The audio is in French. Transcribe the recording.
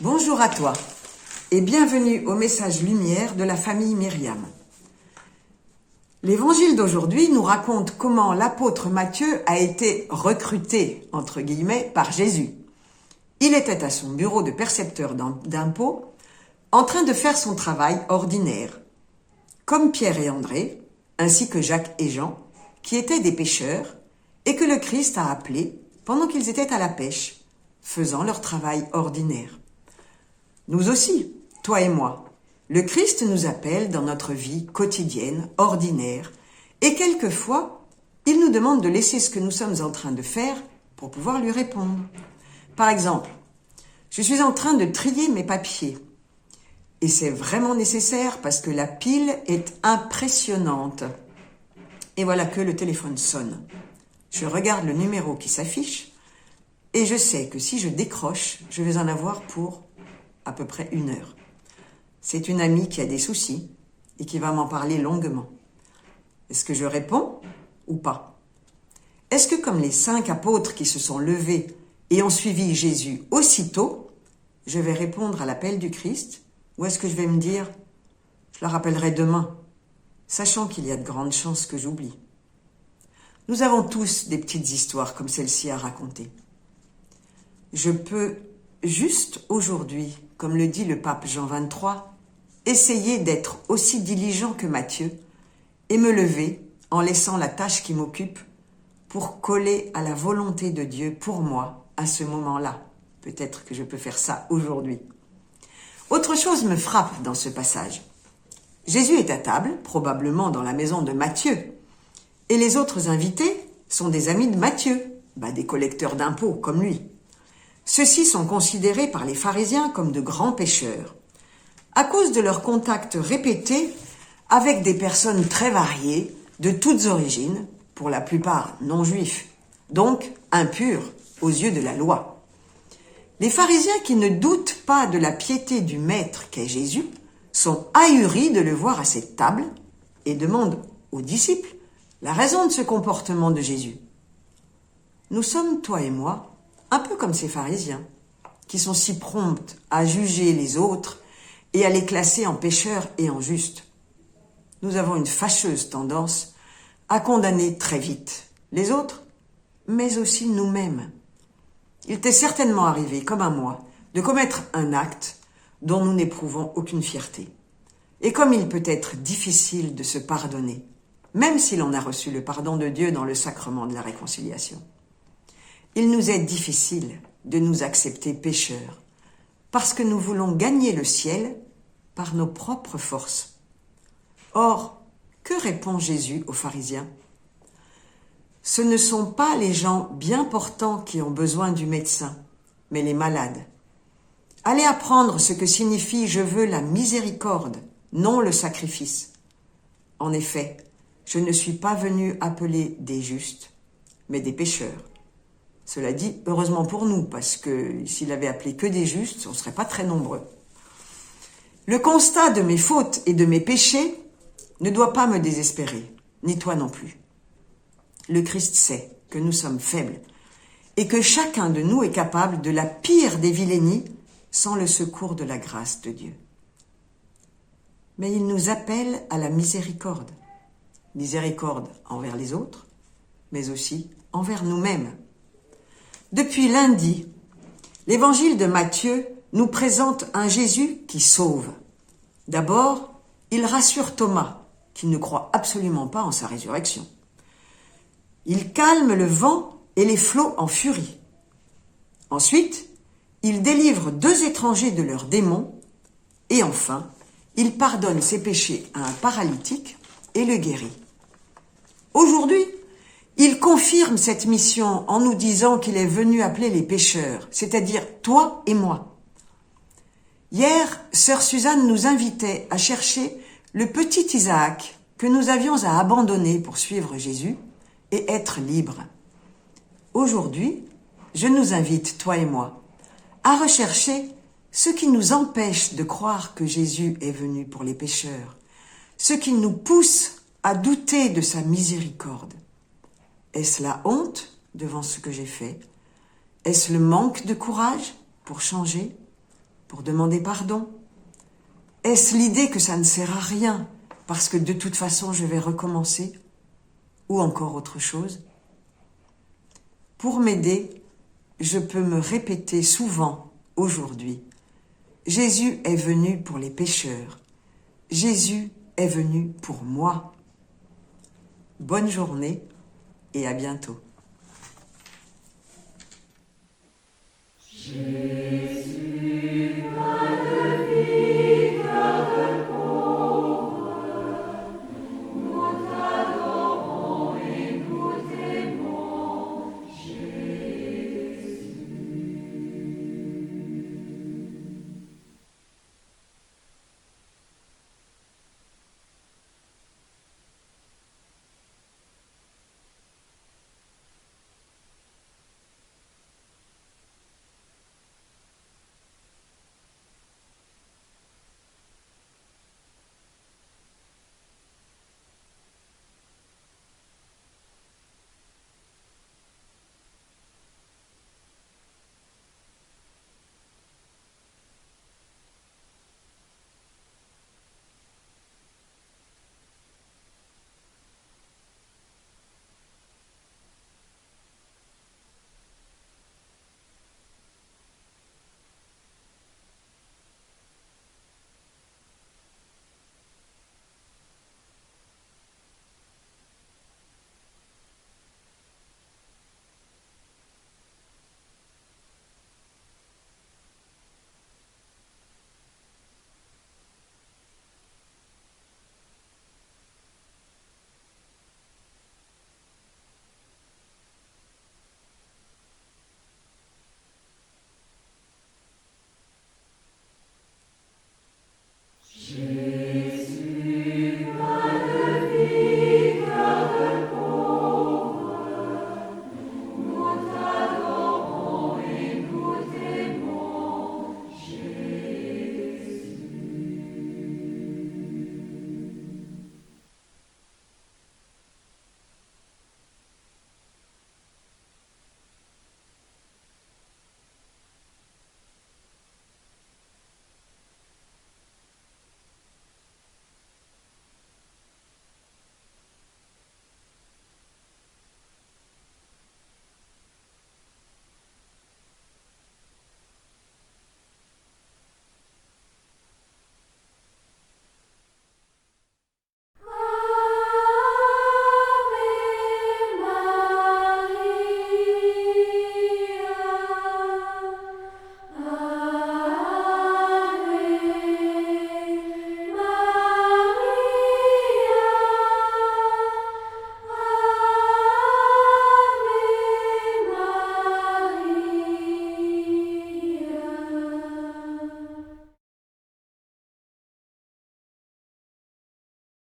Bonjour à toi et bienvenue au message lumière de la famille Myriam. L'évangile d'aujourd'hui nous raconte comment l'apôtre Matthieu a été recruté, entre guillemets, par Jésus. Il était à son bureau de percepteur d'impôts, en train de faire son travail ordinaire, comme Pierre et André, ainsi que Jacques et Jean, qui étaient des pêcheurs et que le Christ a appelés pendant qu'ils étaient à la pêche, faisant leur travail ordinaire. Nous aussi, toi et moi, le Christ nous appelle dans notre vie quotidienne, ordinaire, et quelquefois, il nous demande de laisser ce que nous sommes en train de faire pour pouvoir lui répondre. Par exemple, je suis en train de trier mes papiers, et c'est vraiment nécessaire parce que la pile est impressionnante. Et voilà que le téléphone sonne. Je regarde le numéro qui s'affiche, et je sais que si je décroche, je vais en avoir pour à peu près 1 heure. C'est une amie qui a des soucis et qui va m'en parler longuement. Est-ce que je réponds ou pas? Est-ce que comme les 5 apôtres qui se sont levés et ont suivi Jésus aussitôt, je vais répondre à l'appel du Christ? Ou est-ce que je vais me dire, je la rappellerai demain, sachant qu'il y a de grandes chances que j'oublie? Nous avons tous des petites histoires comme celle-ci à raconter. Je peux juste aujourd'hui, comme le dit le pape Jean XXIII, essayer d'être aussi diligent que Matthieu et me lever en laissant la tâche qui m'occupe pour coller à la volonté de Dieu pour moi à ce moment-là. Peut-être que je peux faire ça aujourd'hui. Autre chose me frappe dans ce passage. Jésus est à table, probablement dans la maison de Matthieu, et les autres invités sont des amis de Matthieu, des collecteurs d'impôts comme lui. Ceux-ci sont considérés par les pharisiens comme de grands pécheurs, à cause de leur contact répété avec des personnes très variées, de toutes origines, pour la plupart non-juifs, donc impurs aux yeux de la loi. Les pharisiens qui ne doutent pas de la piété du maître qu'est Jésus sont ahuris de le voir à cette table et demandent aux disciples la raison de ce comportement de Jésus. Nous sommes, toi et moi, un peu comme ces pharisiens, qui sont si prompts à juger les autres et à les classer en pécheurs et en justes. Nous avons une fâcheuse tendance à condamner très vite les autres, mais aussi nous-mêmes. Il t'est certainement arrivé, comme à moi, de commettre un acte dont nous n'éprouvons aucune fierté. Et comme il peut être difficile de se pardonner, même si l'on a reçu le pardon de Dieu dans le sacrement de la réconciliation. Il nous est difficile de nous accepter pécheurs, parce que nous voulons gagner le ciel par nos propres forces. Or, que répond Jésus aux pharisiens? Ce ne sont pas les gens bien portants qui ont besoin du médecin, mais les malades. Allez apprendre ce que signifie « je veux la miséricorde », non le sacrifice. En effet, je ne suis pas venu appeler des justes, mais des pécheurs. Cela dit, heureusement pour nous, parce que s'il avait appelé que des justes, on ne serait pas très nombreux. Le constat de mes fautes et de mes péchés ne doit pas me désespérer, ni toi non plus. Le Christ sait que nous sommes faibles et que chacun de nous est capable de la pire des vilainies sans le secours de la grâce de Dieu. Mais il nous appelle à la miséricorde. Miséricorde envers les autres, mais aussi envers nous-mêmes. Depuis lundi, l'évangile de Matthieu nous présente un Jésus qui sauve. D'abord, il rassure Thomas, qui ne croit absolument pas en sa résurrection. Il calme le vent et les flots en furie. Ensuite, il délivre 2 étrangers de leurs démons. Et enfin, il pardonne ses péchés à un paralytique et le guérit. Aujourd'hui, il confirme cette mission en nous disant qu'il est venu appeler les pécheurs, c'est-à-dire toi et moi. Hier, sœur Suzanne nous invitait à chercher le petit Isaac que nous avions à abandonner pour suivre Jésus et être libres. Aujourd'hui, je nous invite, toi et moi, à rechercher ce qui nous empêche de croire que Jésus est venu pour les pécheurs, ce qui nous pousse à douter de sa miséricorde. Est-ce la honte devant ce que j'ai fait? Est-ce le manque de courage pour changer? pour demander pardon? Est-ce l'idée que ça ne sert à rien parce que de toute façon je vais recommencer? Ou encore autre chose? Pour m'aider, je peux me répéter souvent aujourd'hui: Jésus est venu pour les pécheurs. Jésus est venu pour moi. Bonne journée et à bientôt.